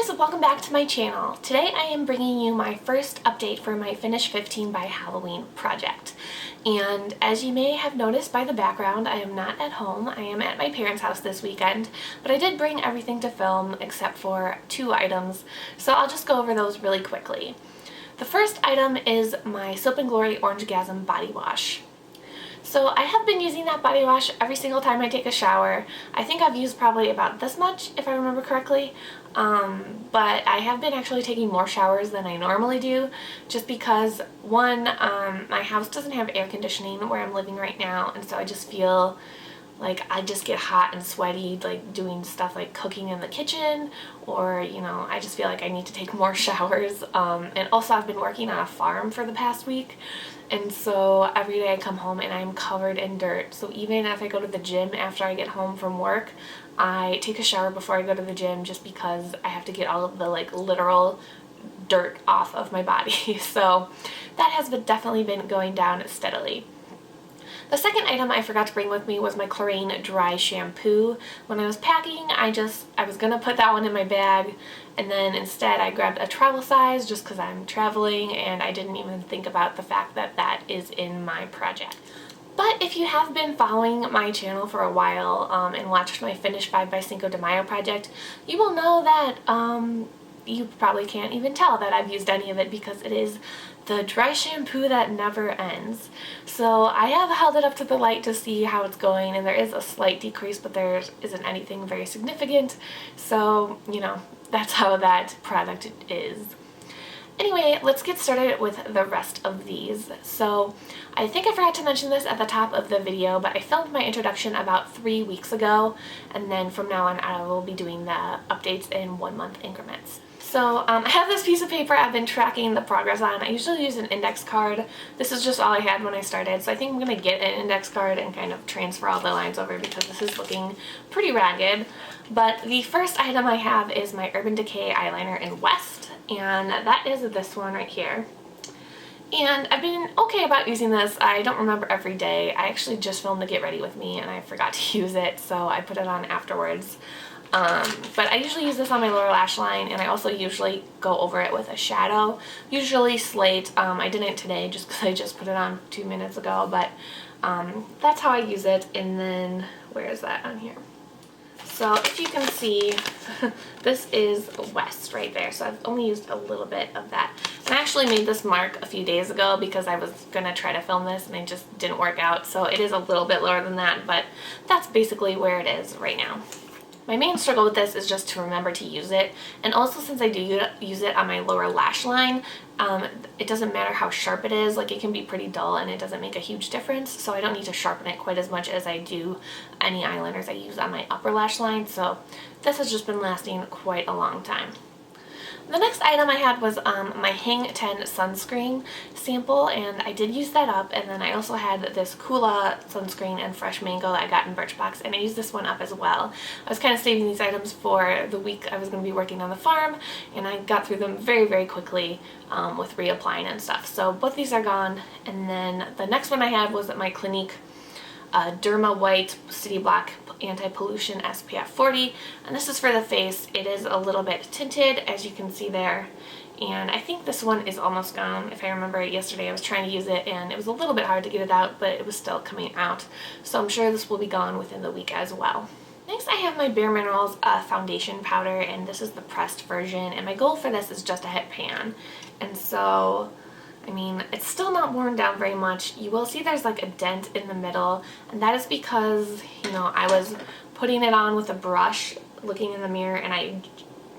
guys, welcome back to my channel. Today I am bringing you my first update for my Finish 15 by Halloween project. And as you may have noticed by the background, I am not at home. I am at my parents' house this weekend, but I did bring everything to film except for 2 items, so I'll just go over those really quickly. The first item is my Soap & Glory Orangegasm Body Wash. So I have been using that body wash every single time I take a shower. I think I've used probably about this much, if I remember correctly. But I have been actually taking more showers than I normally do, just because, one, my house doesn't have air conditioning where I'm living right now, and so I just feel like I just get hot and sweaty, like doing stuff like cooking in the kitchen, or, you know, I just feel like I need to take more showers. And also I've been working on a farm for the past week, and so every day I come home and I'm covered in dirt. So even if I go to the gym after I get home from work, I take a shower before I go to the gym just because I have to get all of the like literal dirt off of my body. So that has definitely been going down steadily. The second item I forgot to bring with me was my Chlorine Dry Shampoo. When I was packing, I was gonna put that one in my bag, and then instead I grabbed a travel size just because I'm traveling, and I didn't even think about the fact that that is in my project. But if you have been following my channel for a while and watched my Finish 5 by Cinco de Mayo project, you will know that you probably can't even tell that I've used any of it because it is the dry shampoo that never ends. So I have held it up to the light to see how it's going, and there is a slight decrease, but there isn't anything very significant. So, you know, that's how that product is. Anyway, let's get started with the rest of these. So I think I forgot to mention this at the top of the video, but I filmed my introduction about 3 weeks ago, and then from now on I will be doing the updates in 1-month increments. So I have this piece of paper I've been tracking the progress on. I usually use an index card. This is just all I had when I started, so I think I'm going to get an index card and kind of transfer all the lines over because this is looking pretty ragged. But the first item I have is my Urban Decay eyeliner in West, and that is this one right here. And I've been okay about using this. I don't remember every day. I actually just filmed the Get Ready With Me and I forgot to use it, so I put it on afterwards. But I usually use this on my lower lash line, and I also usually go over it with a shadow, usually Slate. I didn't today just because I just put it on 2 minutes ago, but that's how I use it. And then, where is that on here? So if you can see, this is West right there, so I've only used a little bit of that. And I actually made this mark a few days ago because I was going to try to film this and it just didn't work out, so it is a little bit lower than that, but that's basically where it is right now. My main struggle with this is just to remember to use it, and also since I do use it on my lower lash line, it doesn't matter how sharp it is. Like, it can be pretty dull and it doesn't make a huge difference, so I don't need to sharpen it quite as much as I do any eyeliners I use on my upper lash line, so this has just been lasting quite a long time. The next item I had was my Hang 10 sunscreen sample, and I did use that up, and then I also had this Kula sunscreen and Fresh Mango that I got in Birchbox, and I used this one up as well. I was kind of saving these items for the week I was going to be working on the farm, and I got through them very, very quickly with reapplying and stuff. So both these are gone, and then the next one I had was my Clinique Derma White City Black Anti-Pollution SPF 40, and this is for the face. It is a little bit tinted, as you can see there, and I think this one is almost gone. If I remember yesterday I was trying to use it and it was a little bit hard to get it out, but it was still coming out, so I'm sure this will be gone within the week as well. Next I have my Bare Minerals foundation powder, and this is the pressed version, and my goal for this is just a hit pan, and so I mean, it's still not worn down very much. You will see there's like a dent in the middle, and that is because, you know, I was putting it on with a brush, looking in the mirror, and I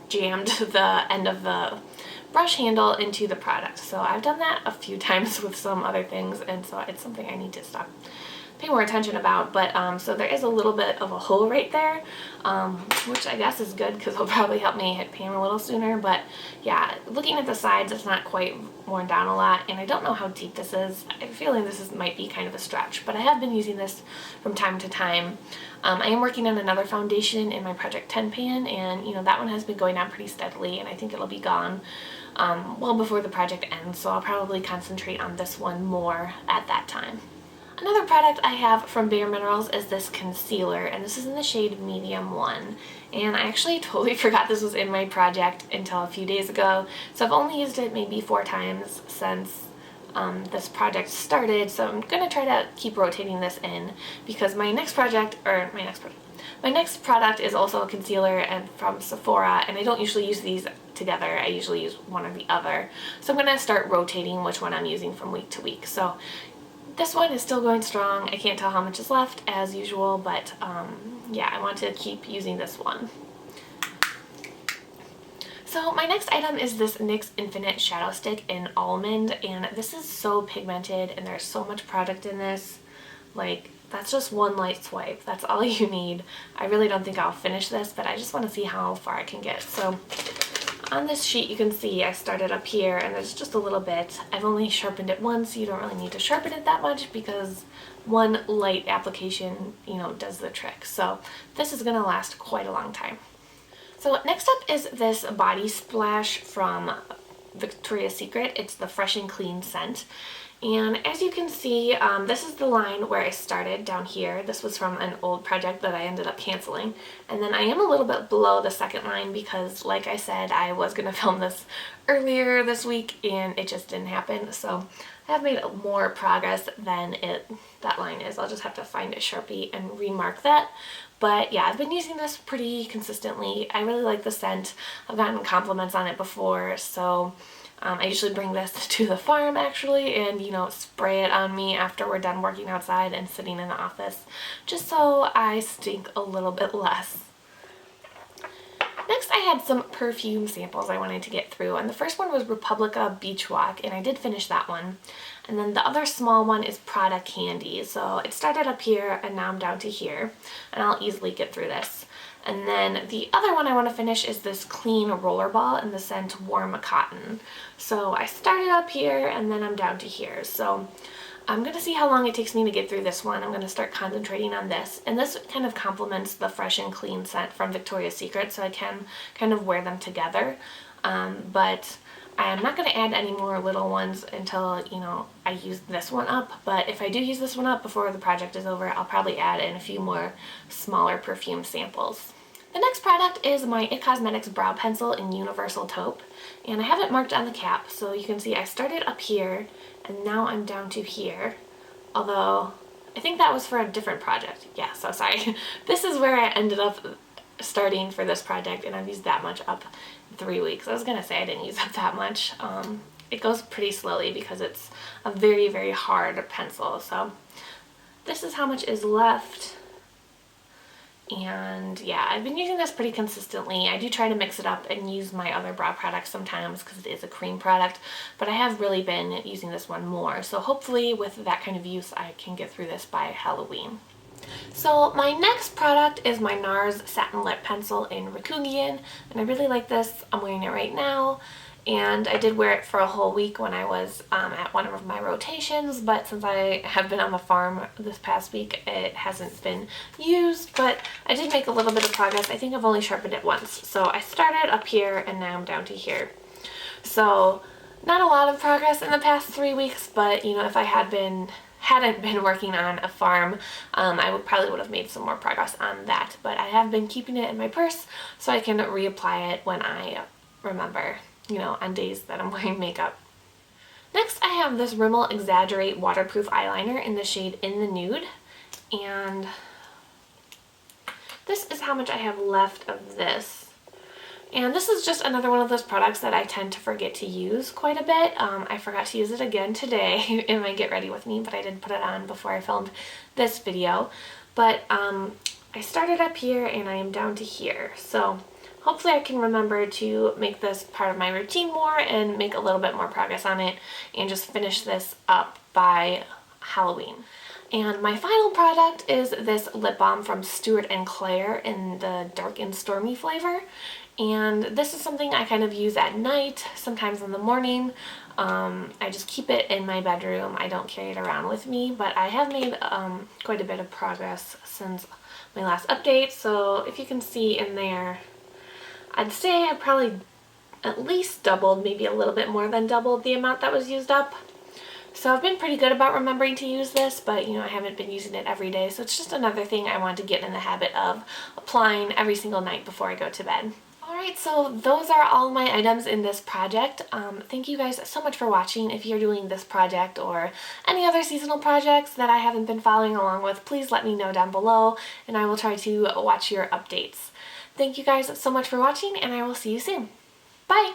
jammed the end of the brush handle into the product. So I've done that a few times with some other things, and so it's something I need to stop pay more attention about. But so there is a little bit of a hole right there, which I guess is good because it'll probably help me hit pan a little sooner. But yeah, looking at the sides, it's not quite worn down a lot, and I don't know how deep this is. I have a feeling might be kind of a stretch, but I have been using this from time to time. I am working on another foundation in my Project 10 pan, and you know, that one has been going down pretty steadily, and I think it'll be gone well before the project ends, so I'll probably concentrate on this one more at that time. Another product I have from Bare Minerals is this concealer, and this is in the shade Medium 1. and I actually totally forgot this was in my project until a few days ago. So I've only used it maybe 4 times since this project started, so I'm gonna try to keep rotating this in because my next product is also a concealer and from Sephora, and I don't usually use these together. I usually use one or the other. So I'm gonna start rotating which one I'm using from week to week. So this one is still going strong. I can't tell how much is left as usual, but yeah, I want to keep using this one. So my next item is this NYX Infinite Shadow Stick in Almond, and this is so pigmented and there's so much product in this. Like, that's just one light swipe. That's all you need. I really don't think I'll finish this, but I just want to see how far I can get. So on this sheet you can see I started up here and there's just a little bit. I've only sharpened it once, so you don't really need to sharpen it that much because one light application, you know, does the trick. So this is going to last quite a long time. So next up is this body splash from Victoria's Secret. It's the Fresh and Clean scent. And as you can see, this is the line where I started down here. This was from an old project that I ended up canceling. And then I am a little bit below the second line because, like I said, I was going to film this earlier this week and it just didn't happen. So I have made more progress than that line is. I'll just have to find a Sharpie and remark that. But yeah, I've been using this pretty consistently. I really like the scent. I've gotten compliments on it before, so I usually bring this to the farm actually and, you know, spray it on me after we're done working outside and sitting in the office, just so I stink a little bit less. Next I had some perfume samples I wanted to get through, and the first one was Republica Beach Walk, and I did finish that one. And then the other small one is Prada Candy. So it started up here and now I'm down to here, and I'll easily get through this. And then the other one I want to finish is this clean rollerball in the scent Warm Cotton. So I started up here and then I'm down to here. So I'm going to see how long it takes me to get through this one. I'm going to start concentrating on this. And this kind of complements the Fresh and Clean scent from Victoria's Secret, so I can kind of wear them together. But I'm not going to add any more little ones until, you know, I use this one up. But if I do use this one up before the project is over, I'll probably add in a few more smaller perfume samples. The next product is my IT Cosmetics Brow Pencil in Universal Taupe. And I have it marked on the cap, so you can see I started up here and now I'm down to here. Although, I think that was for a different project. Yeah, so sorry. This is where I ended up starting for this project, and I've used that much up in 3 weeks. I was gonna say I didn't use up that much. It goes pretty slowly because it's a very, very hard pencil. So this is how much is left. And yeah, I've been using this pretty consistently. I do try to mix it up and use my other brow products sometimes because it is a cream product, but I have really been using this one more. So hopefully with that kind of use, I can get through this by Halloween. So my next product is my NARS Satin Lip Pencil in Rikugian, and I really like this. I'm wearing it right now, and I did wear it for a whole week when I was at one of my rotations, but since I have been on the farm this past week, it hasn't been used, but I did make a little bit of progress. I think I've only sharpened it once. So I started up here and now I'm down to here. So not a lot of progress in the past 3 weeks, but you know, if I hadn't been working on a farm, I probably would have made some more progress on that. But I have been keeping it in my purse so I can reapply it when I remember, you know, on days that I'm wearing makeup. Next I have this Rimmel Exaggerate Waterproof Eyeliner in the shade In the Nude, and this is how much I have left of this. And this is just another one of those products that I tend to forget to use quite a bit. I forgot to use it again today in my Get Ready With Me, but I did put it on before I filmed this video. But I started up here and I am down to here. So hopefully I can remember to make this part of my routine more and make a little bit more progress on it and just finish this up by Halloween. And my final product is this lip balm from Stuart & Claire in the Dark and Stormy flavor. And this is something I kind of use at night, sometimes in the morning. I just keep it in my bedroom. I don't carry it around with me, but I have made quite a bit of progress since my last update. So if you can see in there, I'd say I probably at least doubled, maybe a little bit more than doubled the amount that was used up. So I've been pretty good about remembering to use this, but I haven't been using it every day, so it's just another thing I want to get in the habit of applying every single night before I go to bed. Alright, so those are all my items in this project. Thank you guys so much for watching. If you're doing this project or any other seasonal projects that I haven't been following along with, please let me know down below and I will try to watch your updates. Thank you guys so much for watching and I will see you soon. Bye!